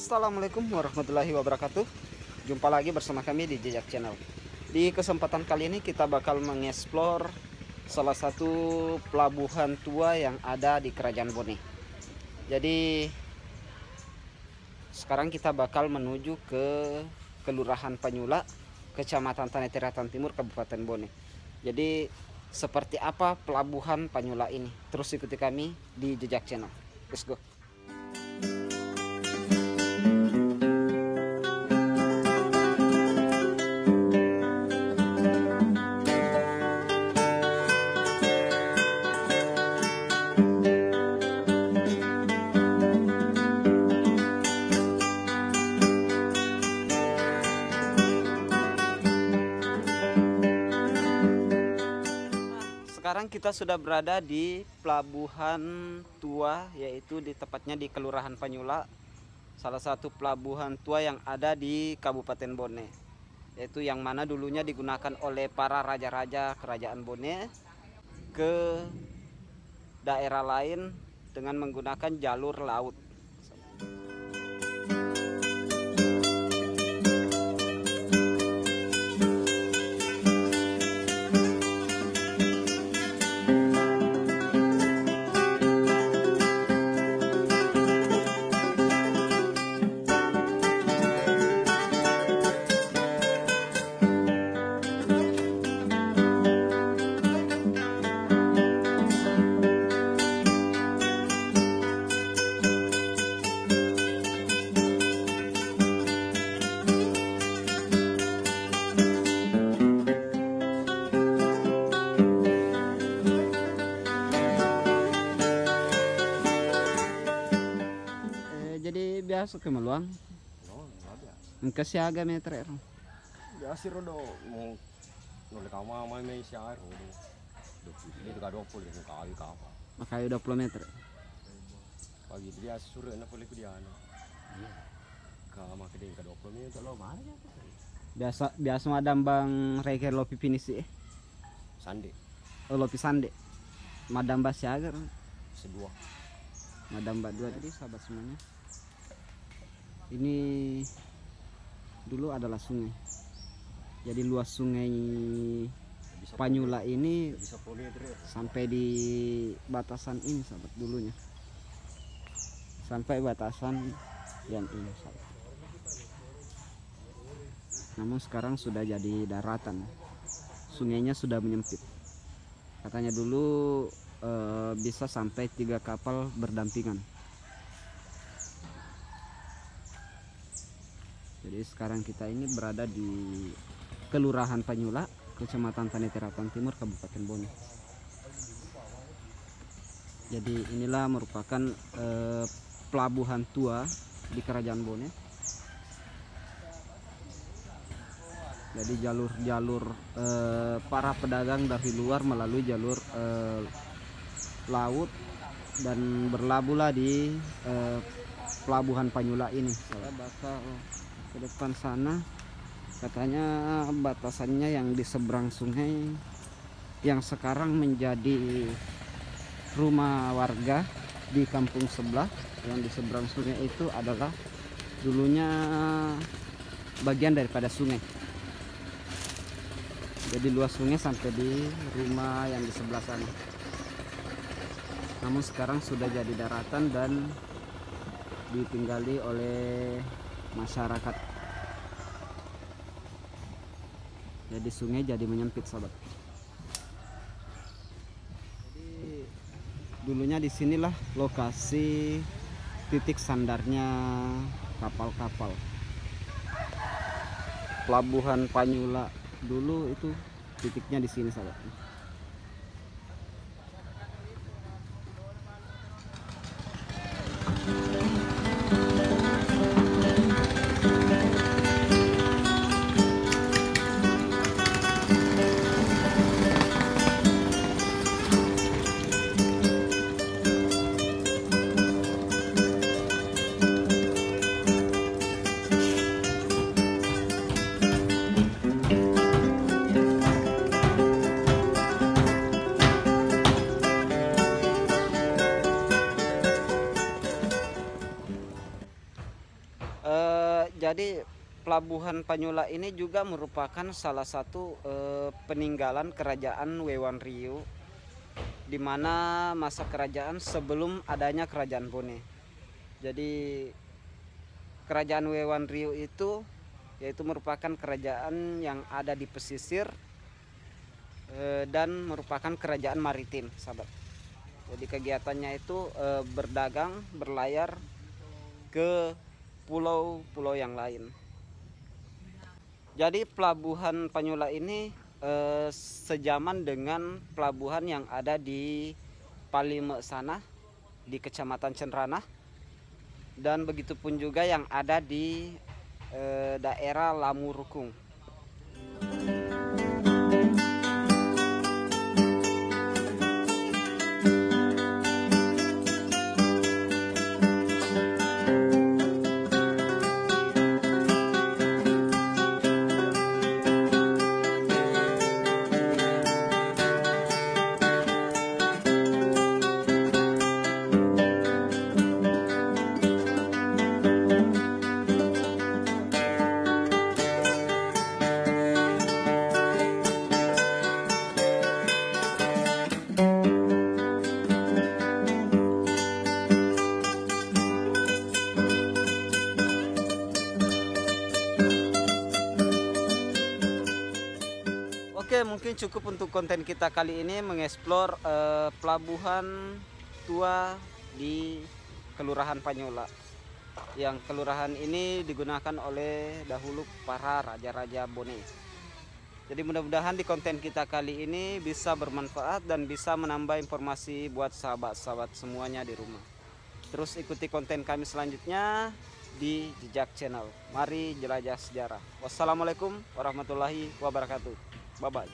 Assalamualaikum warahmatullahi wabarakatuh. Jumpa lagi bersama kami di Jejak Channel. Di kesempatan kali ini kita bakal mengeksplor salah satu pelabuhan tua yang ada di Kerajaan Bone. Jadi sekarang kita bakal menuju ke Kelurahan Panyula, Kecamatan Tanah Tiratan Timur, Kabupaten Bone. Jadi seperti apa pelabuhan Panyula ini? Terus ikuti kami di Jejak Channel. Let's go. Sekarang kita sudah berada di pelabuhan tua, yaitu tepatnya di Kelurahan Panyula, salah satu pelabuhan tua yang ada di Kabupaten Bone, yaitu yang mana dulunya digunakan oleh para raja-raja Kerajaan Bone ke daerah lain dengan menggunakan jalur laut. Jadi biasa ke Maluang. No, ada. Engkau siaga meter. Biasa rodo mau nolak kama mai mai siar rodo. Itu ka 20 dengan kayu ka apa. Makanya 20 meter. Pagi dia sore na boleh dia ana. Ka makede ka 20 meter lo mana ya. Biasa madam bang reker lopi pinisi. Sande. Oh, lopi sande. Madam bas siaga. Sedua. Madam Mbak 2. Jadi sahabat semuanya, ini dulu adalah sungai. Jadi luas sungai Panyula ini sampai di batasan ini sahabat, dulunya sampai batasan yang ini sahabat. Namun sekarang sudah jadi daratan, sungainya sudah menyempit. Katanya dulu bisa sampai 3 kapal berdampingan. Jadi sekarang kita ini berada di Kelurahan Panyula, Kecamatan Tanah Tiratan Timur, Kabupaten Bone. Jadi inilah merupakan pelabuhan tua di Kerajaan Bone. Jadi jalur-jalur para pedagang dari luar melalui jalur laut dan berlabuhlah di pelabuhan Panyula ini. Saya bakal ke depan sana, katanya batasannya yang di seberang sungai yang sekarang menjadi rumah warga di kampung sebelah. Yang di seberang sungai itu adalah dulunya bagian daripada sungai. Jadi luas sungai sampai di rumah yang di sebelah sana. Namun sekarang sudah jadi daratan dan ditinggali oleh masyarakat. Jadi sungai jadi menyempit sahabat. Jadi dulunya disinilah lokasi titik sandarnya kapal-kapal. Pelabuhan Panyula dulu itu titiknya di sini sahabat. Jadi Pelabuhan Panyula ini juga merupakan salah satu peninggalan kerajaan Wewan Riu, di mana masa kerajaan sebelum adanya kerajaan Bone. Jadi kerajaan Wewan Riu itu yaitu merupakan kerajaan yang ada di pesisir dan merupakan kerajaan maritim, sahabat. Jadi kegiatannya itu berdagang, berlayar ke pulau-pulau yang lain. Jadi Pelabuhan Panyula ini sejaman dengan pelabuhan yang ada di Palime sana, di Kecamatan Cenranah, dan begitu pun juga yang ada di daerah Lamurukung. Oke, mungkin cukup untuk konten kita kali ini mengeksplor pelabuhan tua di Kelurahan Panyula. Yang kelurahan ini digunakan oleh dahulu para raja-raja Bone. Jadi mudah-mudahan di konten kita kali ini bisa bermanfaat dan bisa menambah informasi buat sahabat-sahabat semuanya di rumah. Terus ikuti konten kami selanjutnya di Jejak Channel. Mari jelajah sejarah. Wassalamualaikum warahmatullahi wabarakatuh. Bye-bye.